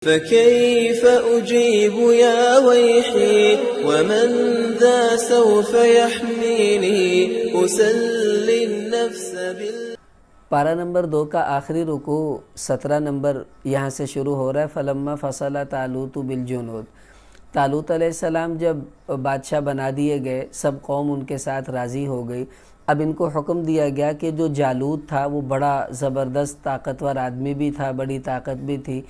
فكيف أجيب يا ويحي ومن ذا سوف يحميني أسلي النفس پارہ نمبر 2 کا آخری رکوع 17 نمبر یہاں سے شروع ہو رہا ہے۔ فلما فصل طالوت بالجنود، طالوت علیہ السلام جب بادشاہ بنا دیے گئے، سب قوم ان کے ساتھ راضی ہو گئی۔ اب ان کو حکم دیا گیا کہ جو جالوت تھا وہ بڑا زبردست طاقتور آدمی بھی تھا، بڑی طاقت بھی تھی،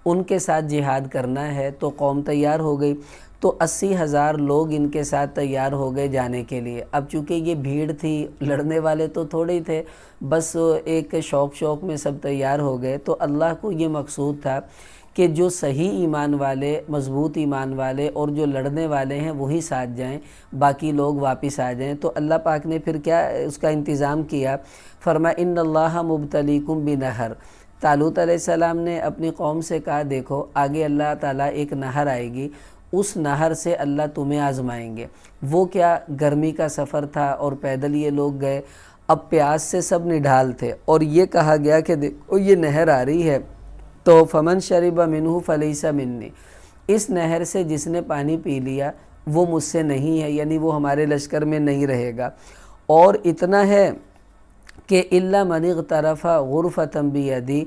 ان کے ساتھ جہاد کرنا ہے۔ تو قوم تیار ہو گئی، تو 80,000 لوگ ان کے ساتھ تیار ہو گئے جانے کے لیے۔ اب چونکہ یہ بھیڑ تھی، لڑنے والے تو تھوڑے ہی تھے، بس ایک شوق میں سب تیار ہو گئے۔ تو اللہ کو یہ مقصود تھا کہ جو صحیح ایمان والے، مضبوط ایمان والے اور جو لڑنے والے ہیں وہی ساتھ جائیں، باقی لوگ واپس آ جائیں۔ تو اللہ پاک نے پھر کیا اس کا انتظام کیا، فرمایا ان اللہ مبتلیکم بنہر۔ طالوت علیہ السلام نے اپنی قوم سے کہا دیکھو آگے اللہ تعالیٰ ایک نہر آئے گی، اس نہر سے اللہ تمہیں آزمائیں گے۔ وہ کیا گرمی کا سفر تھا اور پیدل یہ لوگ گئے، اب پیاس سے سب نڈھال تھے، اور یہ کہا گیا کہ دیکھو یہ نہر آ رہی ہے تو فمن شرب منہ فلیس منی، اس نہر سے جس نے پانی پی لیا وہ مجھ سے نہیں ہے، یعنی وہ ہمارے لشکر میں نہیں رہے گا۔ اور اتنا ہے کہ الا من اغترف غرفۃ بیدی،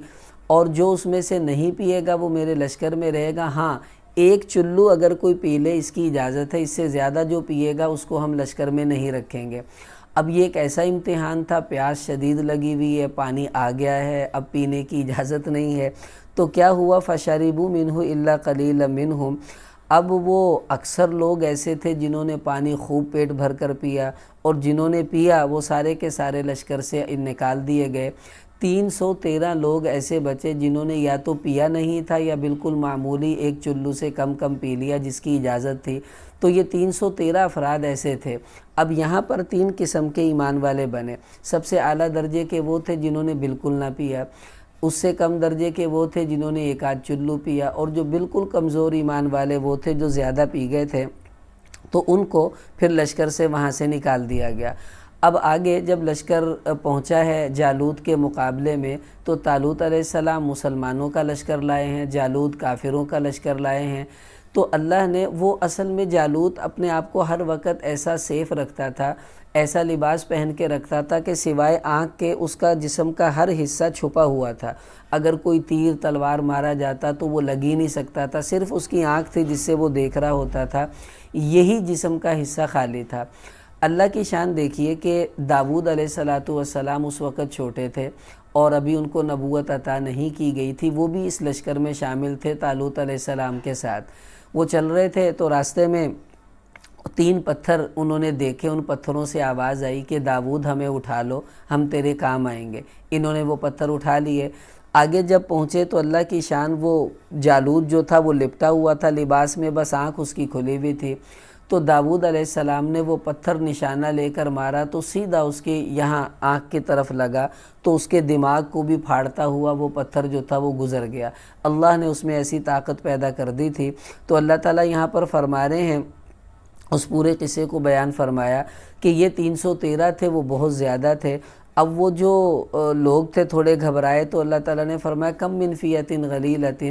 اور جو اس میں سے نہیں پیے گا وہ میرے لشکر میں رہے گا۔ ہاں ایک چلو اگر کوئی پی لے اس کی اجازت ہے، اس سے زیادہ جو پیے گا اس کو ہم لشکر میں نہیں رکھیں گے۔ اب یہ ایک ایسا امتحان تھا، پیاس شدید لگی ہوئی ہے، پانی آ گیا ہے، اب پینے کی اجازت نہیں ہے۔ تو کیا ہوا، فشربوا منہ الا قلیلا منہم، اب وہ اکثر لوگ ایسے تھے جنہوں نے پانی خوب پیٹ بھر کر پیا، اور جنہوں نے پیا وہ سارے کے سارے لشکر سے نکال دیے گئے۔ 313 لوگ ایسے بچے جنہوں نے یا تو پیا نہیں تھا یا بالکل معمولی ایک چلو سے کم پی لیا جس کی اجازت تھی۔ تو یہ 313 افراد ایسے تھے۔ اب یہاں پر 3 قسم کے ایمان والے بنے۔ سب سے اعلیٰ درجے کے وہ تھے جنہوں نے بالکل نہ پیا، اس سے کم درجے کے وہ تھے جنہوں نے ایک آدھ چلو پیا، اور جو بالکل کمزور ایمان والے وہ تھے جو زیادہ پی گئے تھے، تو ان کو پھر لشکر سے وہاں سے نکال دیا گیا۔ اب آگے جب لشکر پہنچا ہے جالوت کے مقابلے میں، تو طالوت علیہ السلام مسلمانوں کا لشکر لائے ہیں، جالوت کافروں کا لشکر لائے ہیں۔ تو اللہ نے وہ اصل میں جالوت اپنے آپ کو ہر وقت ایسا سیف رکھتا تھا، ایسا لباس پہن کے رکھتا تھا کہ سوائے آنکھ کے اس کا جسم کا ہر حصہ چھپا ہوا تھا۔ اگر کوئی تیر تلوار مارا جاتا تو وہ لگ ہی نہیں سکتا تھا، صرف اس کی آنکھ تھی جس سے وہ دیکھ رہا ہوتا تھا، یہی جسم کا حصہ خالی تھا۔ اللہ کی شان دیکھیے کہ داؤد علیہ السلام اس وقت چھوٹے تھے اور ابھی ان کو نبوت عطا نہیں کی گئی تھی، وہ بھی اس لشکر میں شامل تھے طالوت علیہ السلام کے ساتھ۔ وہ چل رہے تھے تو راستے میں 3 پتھر انہوں نے دیکھے، ان پتھروں سے آواز آئی کہ داؤد ہمیں اٹھا لو، ہم تیرے کام آئیں گے۔ انہوں نے وہ پتھر اٹھا لیے۔ آگے جب پہنچے تو اللہ کی شان، وہ جالوت جو تھا وہ لپٹا ہوا تھا لباس میں، بس آنکھ اس کی کھلی ہوئی تھی۔ تو داؤد علیہ السلام نے وہ پتھر نشانہ لے کر مارا تو سیدھا اس کے یہاں آنکھ کی طرف لگا، تو اس کے دماغ کو بھی پھاڑتا ہوا وہ پتھر جو تھا وہ گزر گیا۔ اللہ نے اس میں ایسی طاقت پیدا کر دی تھی۔ تو اللہ تعالیٰ یہاں پر فرما رہے ہیں، اس پورے قصے کو بیان فرمایا کہ یہ 313 تھے، وہ بہت زیادہ تھے۔ اب وہ جو لوگ تھے تھوڑے گھبرائے، تو اللہ تعالیٰ نے فرمایا کم من فیۃ غلیلۃ،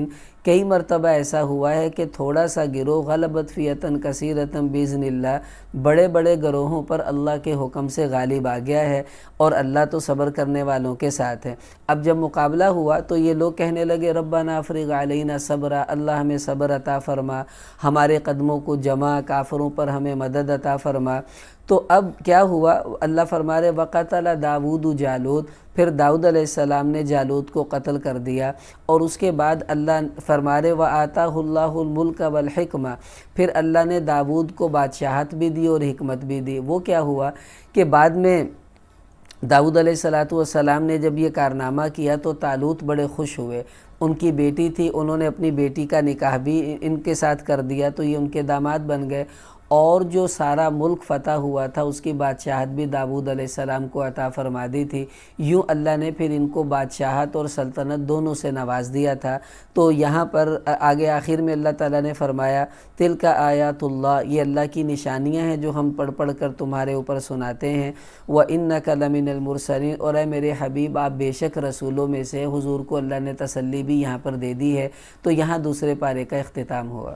کئی مرتبہ ایسا ہوا ہے کہ تھوڑا سا گروہ غلبت فیۃ کثیرۃ باذن اللہ، بڑے بڑے گروہوں پر اللہ کے حکم سے غالب آ گیا ہے، اور اللہ تو صبر کرنے والوں کے ساتھ ہے۔ اب جب مقابلہ ہوا تو یہ لوگ کہنے لگے ربنا افرغ علینا صبرا، اللہ ہمیں صبر عطا فرما، ہمارے قدموں کو جما، کافروں پر ہمیں مدد عطا فرما۔ تو اب کیا ہوا، اللہ فرما رہے وقتل داؤد جالوت، پھر داؤد علیہ السلام نے جالوت کو قتل کر دیا، اور اس کے بعد اللہ فرما رہے وآتاہ اللہ الملک والحکمہ، پھر اللہ نے داؤد کو بادشاہت بھی دی اور حکمت بھی دی۔ وہ کیا ہوا کہ بعد میں داؤد علیہ السلام نے جب یہ کارنامہ کیا تو طالوت بڑے خوش ہوئے۔ ان کی بیٹی تھی، انہوں نے اپنی بیٹی کا نکاح بھی ان کے ساتھ کر دیا، تو یہ ان کے داماد بن گئے۔ اور جو سارا ملک فتح ہوا تھا اس کی بادشاہت بھی داؤد علیہ السلام کو عطا فرما دی تھی، یوں اللہ نے پھر ان کو بادشاہت اور سلطنت دونوں سے نواز دیا تھا۔ تو یہاں پر آگے آخر میں اللہ تعالیٰ نے فرمایا تلک آیات اللہ، یہ اللہ کی نشانیاں ہیں جو ہم پڑھ پڑھ کر تمہارے اوپر سناتے ہیں۔ وَإِنَّكَ لَمِنَ الْمُرْسَلِينَ، اور اے میرے حبیب آپ بے شک رسولوں میں سے، حضور کو اللہ نے تسلی بھی یہاں پر دے دی ہے۔ تو یہاں دوسرے پارے کا اختتام ہوا۔